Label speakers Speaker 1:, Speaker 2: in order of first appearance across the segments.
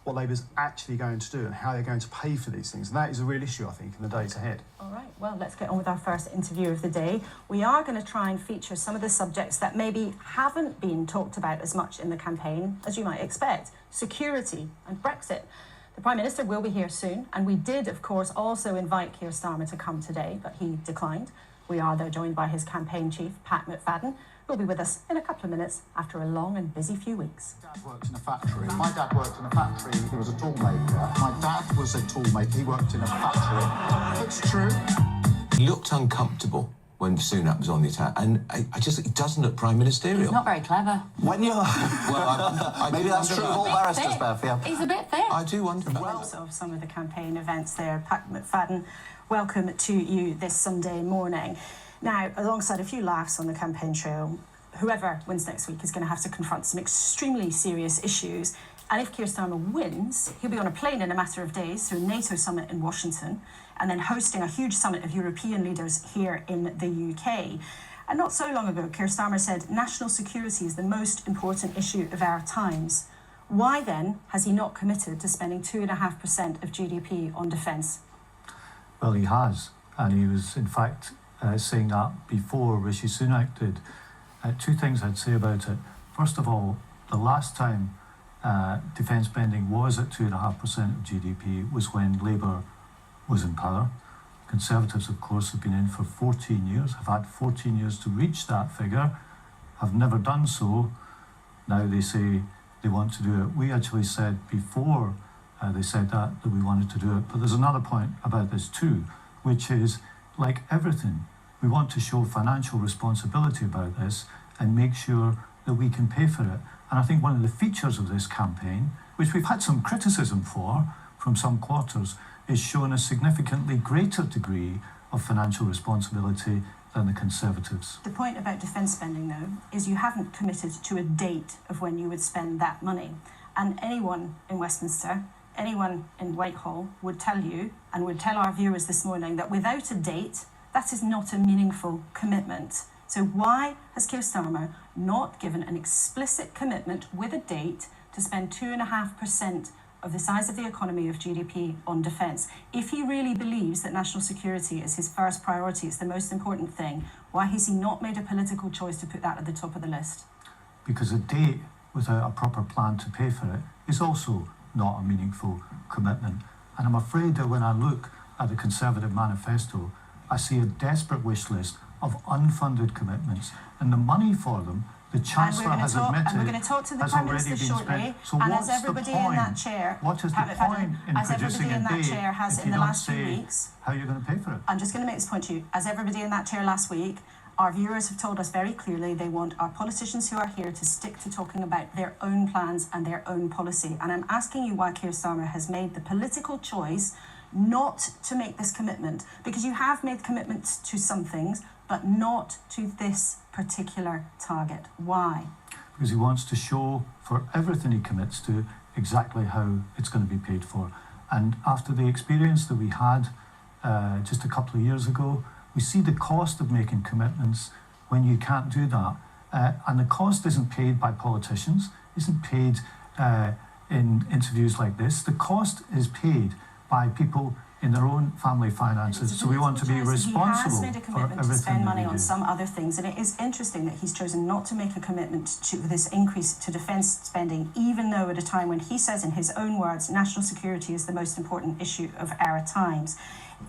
Speaker 1: what Labour's actually going to do and how they're going to pay for these things. And that is a real issue, I think, in the days ahead.
Speaker 2: All right, well, let's get on with our first interview of the day. We are going to try and feature some of the subjects that maybe haven't been talked about as much in the campaign as you might expect. Security and Brexit. The Prime Minister will be here soon, and we did, of course, also invite Keir Starmer to come today, but he declined. We are, though, joined by his campaign chief, Pat McFadden, who'll be with us in a couple of minutes after a long and busy few weeks.
Speaker 3: My dad worked in a factory. My dad worked in a factory. He was a toolmaker. My dad was a toolmaker. He worked in a factory. It's true.
Speaker 4: He looked uncomfortable when Sunak was on the attack, and I just, he doesn't look prime ministerial.
Speaker 5: He's not very clever.
Speaker 3: When you're...
Speaker 4: Well,
Speaker 3: maybe that's true of all barristers, Bev, yeah.
Speaker 5: He's a bit thick.
Speaker 4: I do wonder about
Speaker 2: that. Of some of the campaign events there. Pat McFadden, welcome to you this Sunday morning. Now, alongside a few laughs on the campaign trail, whoever wins next week is going to have to confront some extremely serious issues. And if Keir Starmer wins, he'll be on a plane in a matter of days to a NATO summit in Washington and then hosting a huge summit of European leaders here in the UK. And not so long ago, Keir Starmer said national security is the most important issue of our times. Why then has he not committed to spending 2.5% of GDP on defence?
Speaker 6: Well, he has, and he was in fact saying that before Rishi Sunak did. Two things I'd say about it. First of all, the last time defence spending was at 2.5% of GDP was when Labour was in power. Conservatives, of course, have been in for 14 years, have had 14 years to reach that figure, have never done so. Now they say they want to do it. We actually said before they said that we wanted to do it. But there's another point about this too, which is, like everything, we want to show financial responsibility about this and make sure that we can pay for it. And I think one of the features of this campaign, which we've had some criticism for from some quarters, is showing a significantly greater degree of financial responsibility than the Conservatives.
Speaker 2: The point about defence spending, though, is you haven't committed to a date of when you would spend that money. And anyone in Westminster, anyone in Whitehall would tell you, and would tell our viewers this morning, that without a date, that is not a meaningful commitment. So why has Keir Starmer not given an explicit commitment with a date to spend 2.5% of the size of the economy of GDP on defence? If he really believes that national security is his first priority, it's the most important thing, why has he not made a political choice to put that at the top of the list?
Speaker 6: Because a date without a proper plan to pay for it is also not a meaningful commitment. And I'm afraid that when I look at the Conservative manifesto, I see a desperate wish list of unfunded commitments, and the money for them, the Chancellor has admitted,
Speaker 2: and we're going to talk to the Prime Minister shortly.
Speaker 6: So
Speaker 2: and
Speaker 6: what's
Speaker 2: as everybody
Speaker 6: the point?
Speaker 2: in that chair,
Speaker 6: what is the point in
Speaker 2: as
Speaker 6: producing
Speaker 2: everybody in
Speaker 6: a
Speaker 2: that
Speaker 6: date
Speaker 2: chair has
Speaker 6: if
Speaker 2: in
Speaker 6: you
Speaker 2: the
Speaker 6: don't
Speaker 2: last few
Speaker 6: say
Speaker 2: weeks?
Speaker 6: How are you going to pay for it?
Speaker 2: I'm just going to make this point to you. As everybody in that chair last week, our viewers have told us very clearly they want our politicians who are here to stick to talking about their own plans and their own policy. And I'm asking you why Keir Starmer has made the political choice not to make this commitment, because you have made commitments to some things, but not to this particular target. Why?
Speaker 6: Because he wants to show for everything he commits to exactly how it's going to be paid for. And after the experience that we had just a couple of years ago, we see the cost of making commitments when you can't do that. And the cost isn't paid by politicians, isn't paid in interviews like this. The cost is paid by people in their own family finances. So we want to be responsible
Speaker 2: he has made a commitment to spend money on
Speaker 6: do.
Speaker 2: some other things, and it is interesting that he's chosen not to make a commitment to this increase to defence spending, even though at a time when he says in his own words, national security is the most important issue of our times.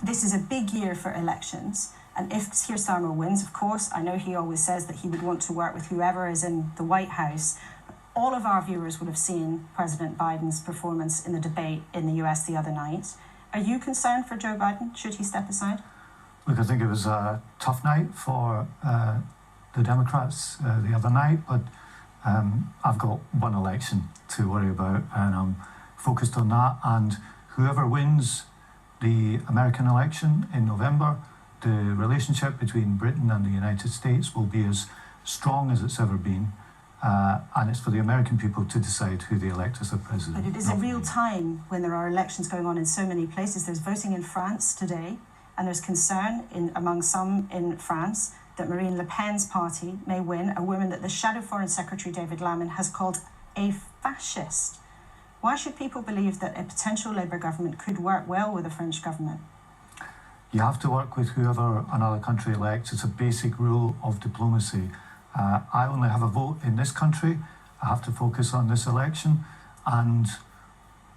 Speaker 2: This is a big year for elections, and if Keir Starmer wins, of course, I know he always says that he would want to work with whoever is in the White House. All of our viewers would have seen President Biden's performance in the debate in the US the other night. Are you concerned for Joe Biden? Should he step aside?
Speaker 6: Look, I think it was a tough night for the Democrats the other night, but I've got one election to worry about, and I'm focused on that. And whoever wins the American election in November, the relationship between Britain and the United States will be as strong as it's ever been. And it's for the American people to decide who they elect as their president.
Speaker 2: But it is a real time when there are elections going on in so many places. There's voting in France today, and there's concern among some in France that Marine Le Pen's party may win, a woman that the Shadow Foreign Secretary David Lammy has called a fascist. Why should people believe that a potential Labour government could work well with the French government?
Speaker 6: You have to work with whoever another country elects. It's a basic rule of diplomacy. I only have a vote in this country. I have to focus on this election, and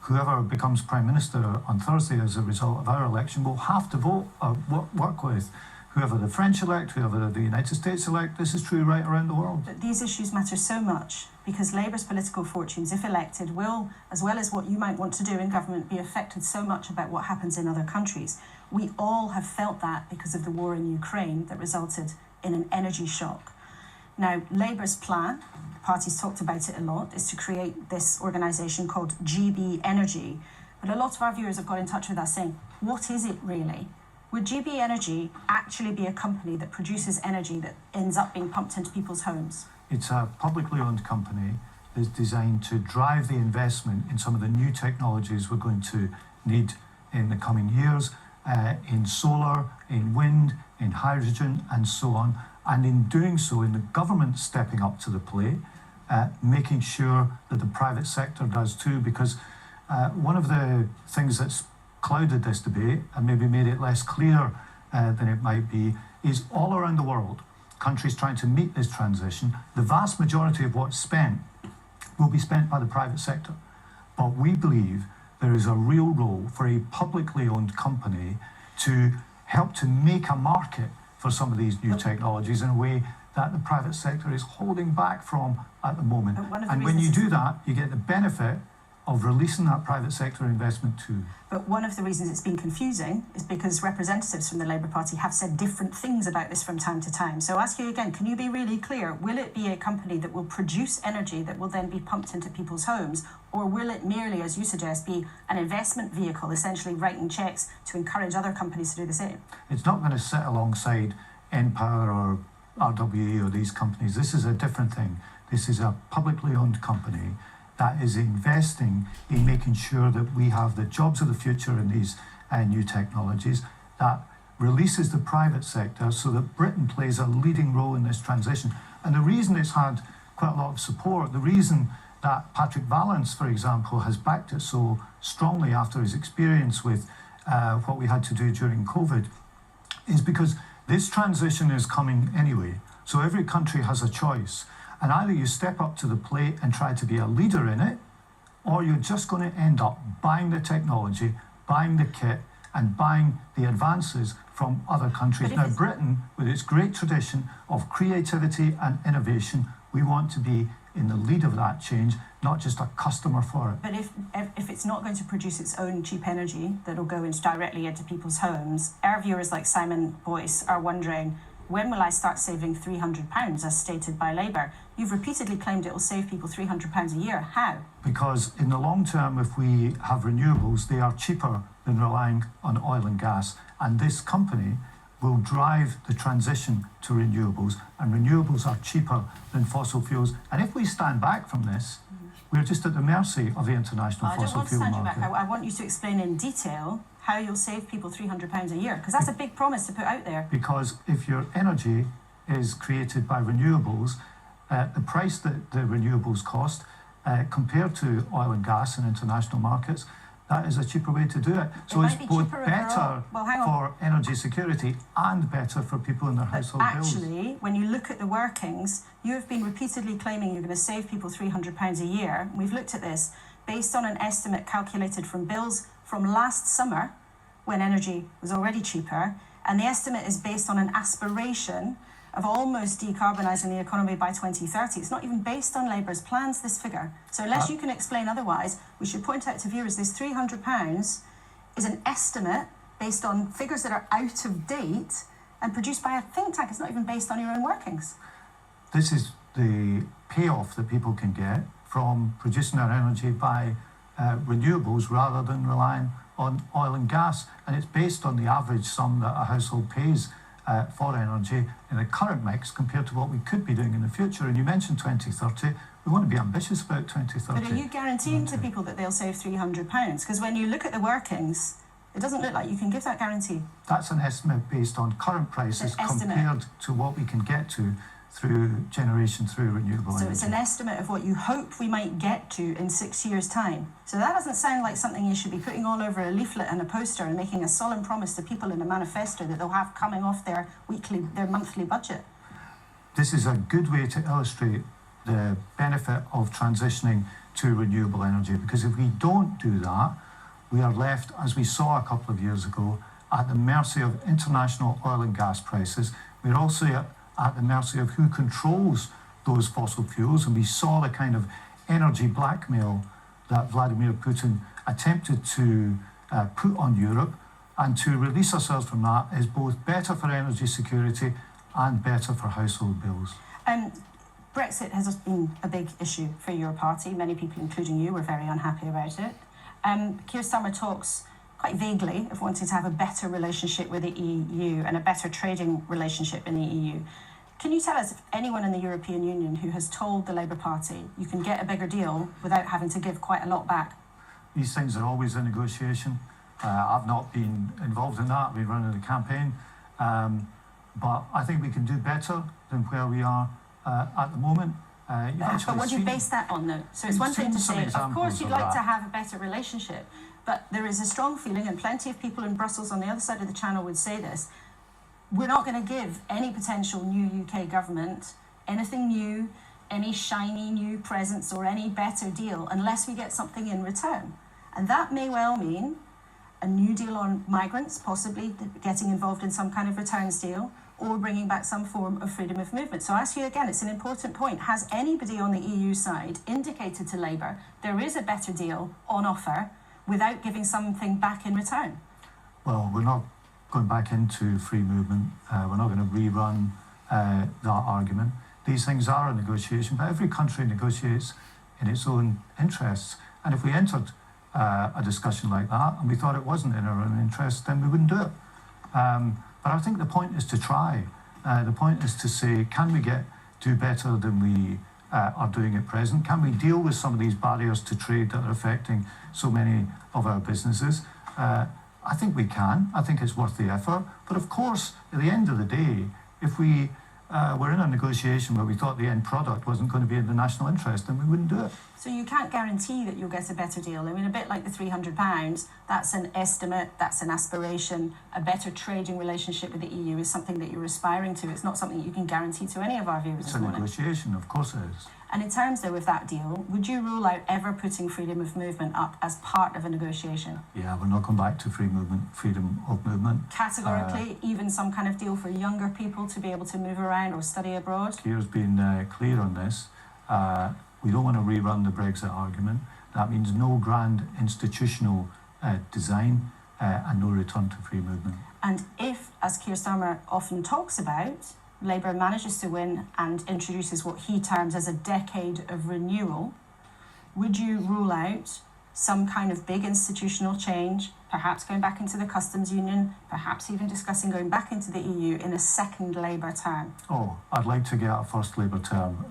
Speaker 6: whoever becomes Prime Minister on Thursday as a result of our election will have to vote or work with whoever the French elect, whoever the United States elect. This is true right around the world.
Speaker 2: But these issues matter so much because Labour's political fortunes, if elected, will, as well as what you might want to do in government, be affected so much about what happens in other countries. We all have felt that because of the war in Ukraine that resulted in an energy shock. Now, Labour's plan, the party's talked about it a lot, is to create this organisation called GB Energy. But a lot of our viewers have got in touch with us saying, what is it really? Would GB Energy actually be a company that produces energy that ends up being pumped into people's homes?
Speaker 6: It's a publicly owned company that's designed to drive the investment in some of the new technologies we're going to need in the coming years, in solar, in wind, in hydrogen, and so on. And in doing so, in the government stepping up to the plate, making sure that the private sector does too, because one of the things that's clouded this debate and maybe made it less clear than it might be is all around the world, countries trying to meet this transition, the vast majority of what's spent will be spent by the private sector. But we believe there is a real role for a publicly owned company to help to make a market for some of these new technologies in a way that the private sector is holding back from at the moment. And when you do that, you get the benefit of releasing that private sector investment too.
Speaker 2: But one of the reasons it's been confusing is because representatives from the Labour Party have said different things about this from time to time. So I'll ask you again, can you be really clear? Will it be a company that will produce energy that will then be pumped into people's homes? Or will it merely, as you suggest, be an investment vehicle, essentially writing cheques to encourage other companies to do the same?
Speaker 6: It's not going to sit alongside npower or RWE or these companies. This is a different thing. This is a publicly owned company that is investing in making sure that we have the jobs of the future in these new technologies, that releases the private sector so that Britain plays a leading role in this transition. And the reason it's had quite a lot of support, the reason that Patrick Vallance, for example, has backed it so strongly after his experience with what we had to do during COVID, is because this transition is coming anyway. So every country has a choice. And either you step up to the plate and try to be a leader in it, or you're just going to end up buying the technology, buying the kit, and buying the advances from other countries. Now, Britain, with its great tradition of creativity and innovation, we want to be in the lead of that change, not just a customer for it.
Speaker 2: But if it's not going to produce its own cheap energy that'll go directly into people's homes, our viewers like Simon Boyce are wondering, when will I start saving £300 as stated by Labour? You've repeatedly claimed it will save people £300 a year. How?
Speaker 6: Because in the long term, if we have renewables, they are cheaper than relying on oil and gas. And this company will drive the transition to renewables, and renewables are cheaper than fossil fuels. And if we stand back from this, we're just at the mercy of the international fossil fuel market. I don't want to stand you back.
Speaker 2: I want you to explain in detail how you'll save people £300 a year, because that's a big promise to put out there.
Speaker 6: Because if your energy is created by renewables, the price that the renewables cost compared to oil and gas in international markets, that is a cheaper way to do it. So it's both better for energy security and better for people in their household bills.
Speaker 2: Actually, when you look at the workings, you have been repeatedly claiming you're going to save people £300 a year. We've looked at this based on an estimate calculated from bills from last summer, when energy was already cheaper, and the estimate is based on an aspiration of almost decarbonising the economy by 2030. It's not even based on Labour's plans, this figure. So unless you can explain otherwise, we should point out to viewers this £300 is an estimate based on figures that are out of date and produced by a think tank. It's not even based on your own workings.
Speaker 6: This is the payoff that people can get from producing their energy by renewables rather than relying on oil and gas. And it's based on the average sum that a household pays for energy in the current mix compared to what we could be doing in the future. And you mentioned 2030. We want to be ambitious about 2030.
Speaker 2: But are you guaranteeing to people that they'll save £300? Because when you look at the workings, it doesn't look like you can give that guarantee.
Speaker 6: That's an estimate based on current prices compared to what we can get to through generation through renewable
Speaker 2: So
Speaker 6: energy.
Speaker 2: it's an estimate of what you hope we might get to in 6 years' time. So that doesn't sound like something you should be putting all over a leaflet and a poster and making a solemn promise to people in a manifesto that they'll have coming off their monthly budget.
Speaker 6: This is a good way to illustrate the benefit of transitioning to renewable energy, because if we don't do that, we are left, as we saw a couple of years ago, at the mercy of international oil and gas prices. We're also at the mercy of who controls those fossil fuels, and we saw the kind of energy blackmail that Vladimir Putin attempted to put on Europe, and to release ourselves from that is both better for energy security and better for household bills.
Speaker 2: Brexit has been a big issue for your party. Many people, including you, were very unhappy about it. Keir Starmer talks quite vaguely of wanting to have a better relationship with the EU and a better trading relationship in the EU. Can you tell us if anyone in the European Union who has told the Labour Party you can get a bigger deal without having to give quite a lot back?
Speaker 6: These things are always a negotiation. I've not been involved in that. We're running the campaign. But I think we can do better than where we are at the moment.
Speaker 2: But what do you base that on, though? So it's one thing to say, of course, you'd like to have a better relationship, but there is a strong feeling, and plenty of people in Brussels on the other side of the channel would say this, we're not going to give any potential new UK government anything new, any shiny new presents or any better deal unless we get something in return. And that may well mean a new deal on migrants, possibly getting involved in some kind of returns deal, or bringing back some form of freedom of movement. So I ask you again, it's an important point. Has anybody on the EU side indicated to Labour there is a better deal on offer without giving something back in return?
Speaker 6: Well, we're not going back into free movement. We're not going to rerun that argument. These things are a negotiation, but every country negotiates in its own interests. And if we entered a discussion like that and we thought it wasn't in our own interest, then we wouldn't do it. But I think the point is to try. The point is to say, can we do better than we are doing at present? Can we deal with some of these barriers to trade that are affecting so many of our businesses? I think we can. I think it's worth the effort. But of course, at the end of the day, if we were in a negotiation where we thought the end product wasn't going to be in the national interest, then we wouldn't do it.
Speaker 2: So you can't guarantee that you'll get a better deal. I mean, a bit like the £300, that's an estimate, that's an aspiration. A better trading relationship with the EU is something that you're aspiring to. It's not something that you can guarantee to any of our viewers
Speaker 6: It's
Speaker 2: this
Speaker 6: a
Speaker 2: morning.
Speaker 6: negotiation, of course it is.
Speaker 2: And in terms, though, of that deal, would you rule out ever putting freedom of movement up as part of a negotiation?
Speaker 6: Yeah, we're not going back to freedom of movement.
Speaker 2: Categorically, even some kind of deal for younger people to be able to move around or study abroad?
Speaker 6: Keir's been clear on this. We don't want to rerun the Brexit argument. That means no grand institutional design and no return to free movement.
Speaker 2: And if, as Keir Starmer often talks about, Labour manages to win and introduces what he terms as a decade of renewal, would you rule out some kind of big institutional change, perhaps going back into the customs union, perhaps even discussing going back into the EU in a second Labour term?
Speaker 6: Oh, I'd like to get a first Labour term,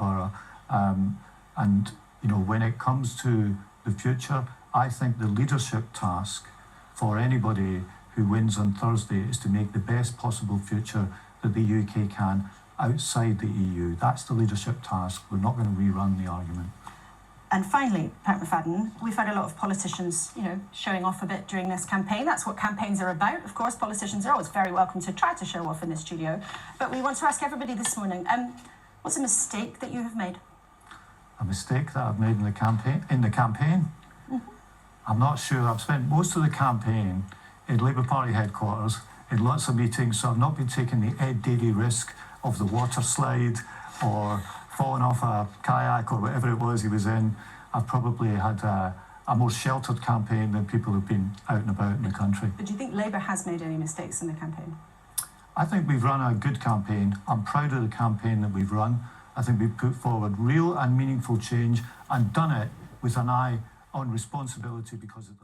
Speaker 6: Laura. And, you know, when it comes to the future, I think the leadership task for anybody who wins on Thursday is to make the best possible future that the UK can outside the EU. That's the leadership task. We're not going to rerun the argument.
Speaker 2: And finally, Pat McFadden, we've had a lot of politicians, showing off a bit during this campaign. That's what campaigns are about. Of course, politicians are always very welcome to try to show off in the studio. But we want to ask everybody this morning, what's a mistake that you have made?
Speaker 6: A mistake that I've made in the campaign? Mm-hmm. I'm not sure. I've spent most of the campaign in Labour Party headquarters, in lots of meetings, so I've not been taking the Ed Daly risk of the water slide or falling off a kayak or whatever it was he was in. I've probably had a more sheltered campaign than people who've been out and about in the country.
Speaker 2: But do you think Labour has made any mistakes in the campaign?
Speaker 6: I think we've run a good campaign. I'm proud of the campaign that we've run. I think we've put forward real and meaningful change and done it with an eye on responsibility because of the